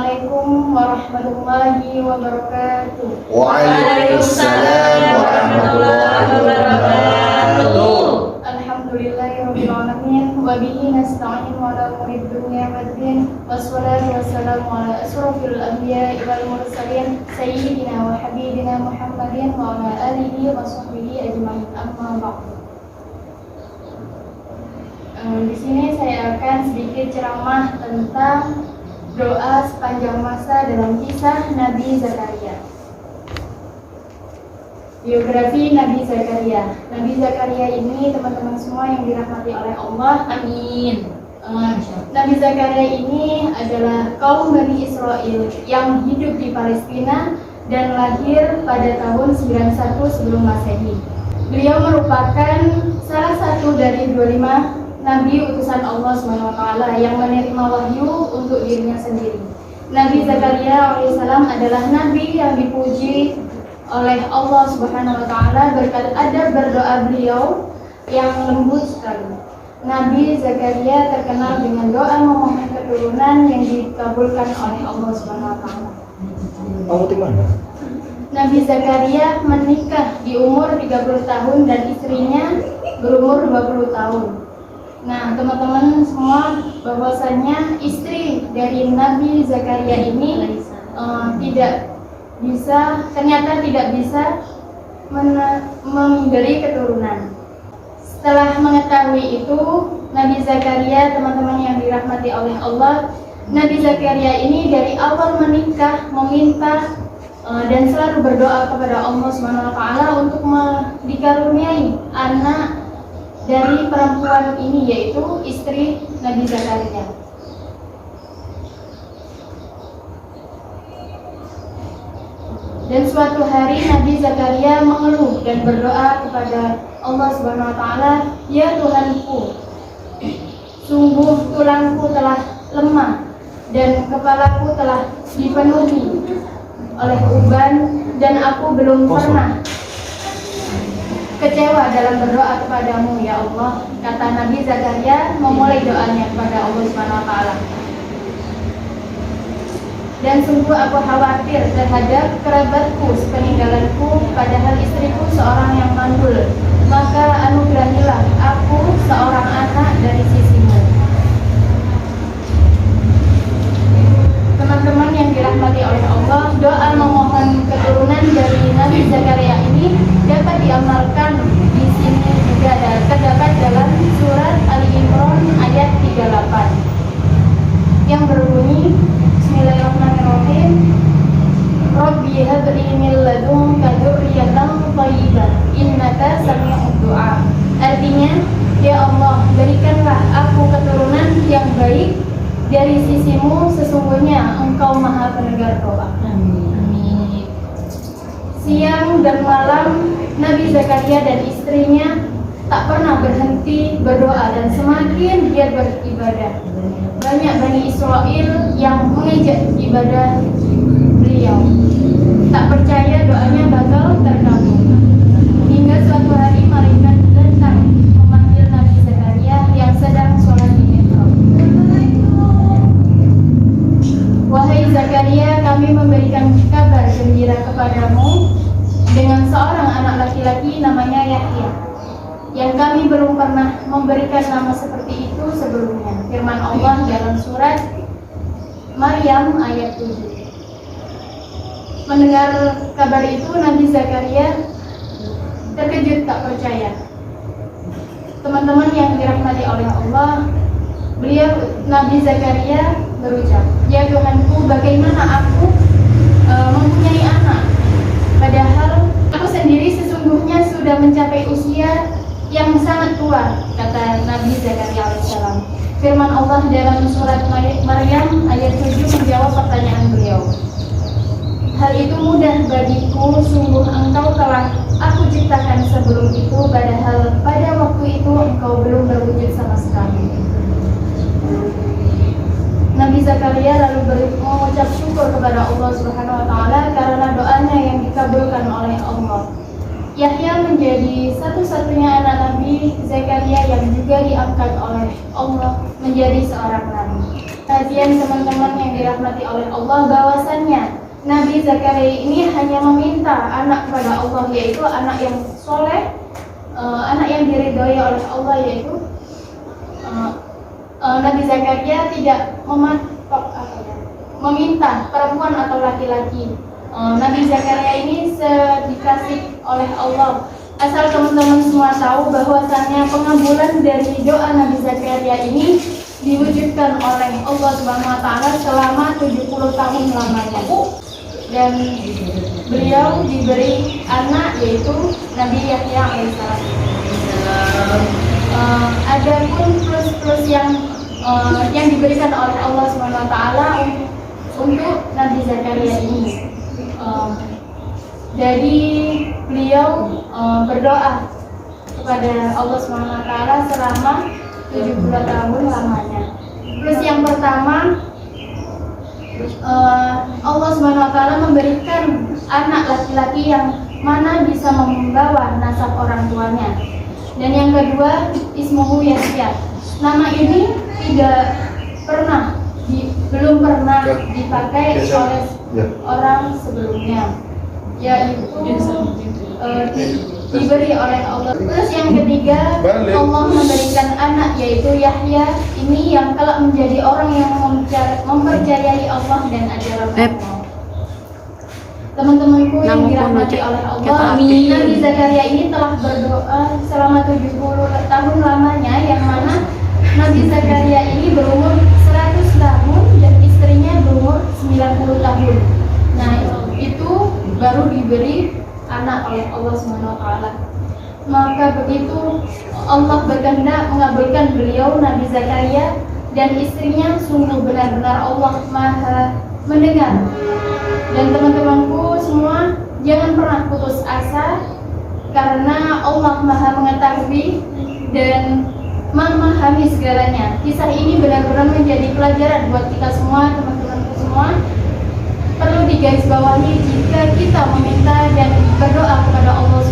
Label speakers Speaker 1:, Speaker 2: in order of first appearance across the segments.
Speaker 1: Assalamualaikum warahmatullahi wabarakatuh.
Speaker 2: Waalaikumsalam warahmatullahi wabarakatuh.
Speaker 1: Alhamdulillahirabbil alamin wa bihi nasta'in wa ala umuri dunya waddin wassalatu wassalamu ala asrofil anbiya'i wal mursalin sayyidina wa habibina Muhammadin wa ala alihi wa sahbihi ajma'in, amma ba'du. Di sini saya akan sedikit ceramah tentang doa sepanjang masa dalam kisah Nabi Zakaria. Biografi Nabi Zakaria. Nabi Zakaria ini teman-teman semua yang dirahmati oleh Allah. Amin. Nabi Zakaria ini adalah kaum Bani Israel yang hidup di Palestina dan lahir pada tahun 91 sebelum Masehi. Beliau merupakan salah satu dari 25 Nabi utusan Allah SWT yang menerima wahyu untuk dirinya sendiri. Nabi Zakaria alaihissalam adalah Nabi yang dipuji oleh Allah SWT berkat adab berdoa beliau yang lembut sekali. Nabi Zakaria terkenal dengan doa memohon keturunan yang dikabulkan oleh Allah SWT.
Speaker 2: Kamu di mana?
Speaker 1: Nabi Zakaria menikah di umur 30 tahun dan istrinya berumur 20 tahun. Nah, teman-teman semua, bahwasannya istri dari Nabi Zakaria ini ternyata tidak bisa memberi keturunan. Setelah mengetahui itu, Nabi Zakaria, teman-teman yang dirahmati oleh Allah, Nabi Zakaria ini dari awal menikah meminta dan selalu berdoa kepada Allah SWT untuk dikaruniai anak dari perempuan ini, yaitu istri Nabi Zakaria. Dan suatu hari Nabi Zakaria mengeluh dan berdoa kepada Allah Subhanahu wa taala, "Ya Tuhanku, sungguh tulangku telah lemah dan kepalaku telah dipenuhi oleh uban dan aku belum pernah kecewa dalam berdoa kepadamu, ya Allah," kata Nabi Zakaria memulai doanya kepada Allah Subhanahu wa taala. "Dan sungguh aku khawatir terhadap kerabatku sepeninggalanku, padahal istriku seorang yang mandul. Maka anugerahilah aku seorang anak dari sisimu." Teman-teman yang dirahmati oleh Allah, doa memohon keturunan dari Nabi Zakaria ini dapat diamalkan di sini juga terdapat dalam surat Ali Imran ayat 38 yang berbunyi, Bismillahirrahmanirrahim, Rabbi habli min ladunka dzurriyyatan thayyibah innaka sami'ud du'a. Artinya, ya Allah, berikanlah aku keturunan yang baik dari sisimu, sesungguhnya engkau maha pendengar doa. Amin. Siang dan malam Nabi Zakaria dan istrinya tak pernah berhenti berdoa dan semakin giat beribadah. Banyak Bani Israel yang mengejek ibadah beliau, tak percaya doanya bakal terkabul. Hingga suatu hari malaikat datang memanggil Nabi Zakaria yang sedang sholat di mihrab. "Wahai Zakaria, kami memberikan kabar gembira kepadamu dengan seorang anak laki-laki namanya Yahya, yang kami belum pernah memberikan nama seperti itu sebelumnya." Firman Allah dalam surat Maryam ayat 7. Mendengar kabar itu, Nabi Zakaria terkejut tak percaya. Teman-teman yang dirahmati oleh Allah, Nabi Zakaria berucap, "Ya Tuhanku, bagaimana aku mempunyai anak, padahal aku sendiri sesungguhnya sudah mencapai usia yang sangat tua," kata Nabi Zakaria alaihissalam. Firman Allah dalam surat Maryam ayat 7 menjawab pertanyaan beliau, "Hal itu mudah bagiku, sungguh engkau telah aku ciptakan sebelum itu, padahal pada waktu itu engkau belum berwujud sama sekali." Nabi Zakaria lalu mengucap syukur kepada Allah Subhanahu wa taala karena doanya yang dikabulkan oleh Allah. Yahya menjadi satu-satunya anak Nabi Zakaria yang juga diangkat oleh Allah menjadi seorang nabi. Kajian teman-teman yang dirahmati oleh Allah, bahwasannya Nabi Zakaria ini hanya meminta anak kepada Allah, yaitu anak yang soleh, anak yang diridhoi oleh Allah, yaitu Nabi Zakaria tidak mematok meminta perempuan atau laki-laki. Nabi Zakaria ini dikasih oleh Allah. Asal teman-teman semua tahu bahwasannya pengabulan dari doa Nabi Zakaria ini diwujudkan oleh Allah Subhanahu wa taala selama 70 tahun lamanya. Dan beliau diberi anak yaitu Nabi Yahya alaihissalam. Adapun plus-plus yang diberikan oleh Allah Subhanahu wa taala untuk Nabi Zakaria ini. Jadi beliau berdoa kepada Allah Subhanahu wa taala selama 70 tahun lamanya. Plus yang pertama, Allah Subhanahu wa taala memberikan anak laki-laki yang mana bisa membawa nasab orang tuanya. Dan yang kedua, ismuhu Yahya. Nama ini belum pernah dipakai oleh orang sebelumnya, yaitu diberi oleh Allah. Terus yang ketiga, Allah memberikan anak yaitu Yahya ini yang kelak menjadi orang yang mempercayai Allah dan ajaran Allah. Teman-temanku yang dirahmati oleh Allah, Nabi Zakaria ini telah berdoa selama 70 tahun lamanya, yang mana Nabi Zakaria ini berumur 100 tahun dan istrinya berumur 90 tahun. Nah, itu baru diberi anak oleh Allah Subhanahu wa taala. Maka begitu Allah berkehendak mengabulkan beliau Nabi Zakaria dan istrinya, sungguh benar-benar Allah Maha mendengar. Dan teman-temanku semua, jangan pernah putus asa karena Allah Maha mengetahui dan memahami segalanya. Kisah ini benar-benar menjadi pelajaran buat kita semua, teman-temanku semua. Perlu digarisbawahi jika kita meminta dan berdoa kepada Allah.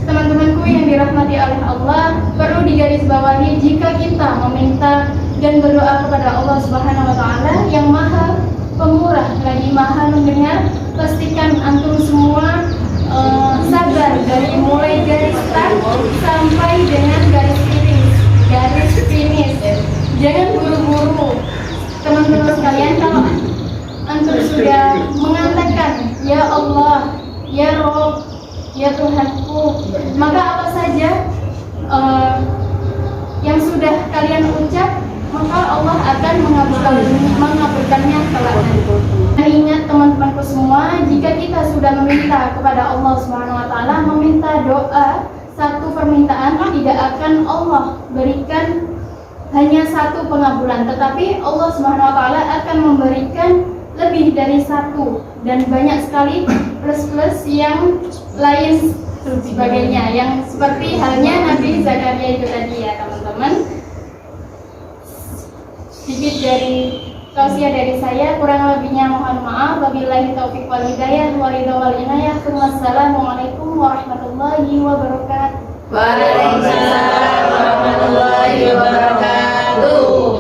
Speaker 1: Teman-temanku yang dirahmati oleh Allah, perlu digarisbawahi jika kita meminta dan berdoa kepada Allah Subhanahu wa taala yang Maha Pemurah lagi Maha mendengar. Pastikan antum semua sabar dari mulai garis start sampai dengan garis finish. Jangan buru-buru. Teman-teman sekalian, kalau antum sudah mengatakan ya Allah, ya Rob, ya Tuhanku, maka apa saja yang sudah kalian ucap, maka Allah akan mengabulkannya kelak. Ingat teman-temanku semua, jika kita sudah meminta kepada Allah Subhanahu wa taala, meminta doa satu permintaan, tidak akan Allah berikan hanya satu pengabulan, tetapi Allah Subhanahu wa taala akan memberikan lebih dari satu dan banyak sekali plus-plus yang lain sebagainya, yang seperti halnya Nabi Zakaria itu tadi ya teman-teman. Sedikit dari tausiah dari saya, kurang lebihnya mohon maaf. Wabillahi taufiq wal hidayah wal ridha wal inayah. Wassalamualaikum warahmatullahi wabarakatuh.
Speaker 3: Waalaikumsalam warahmatullahi wabarakatuh.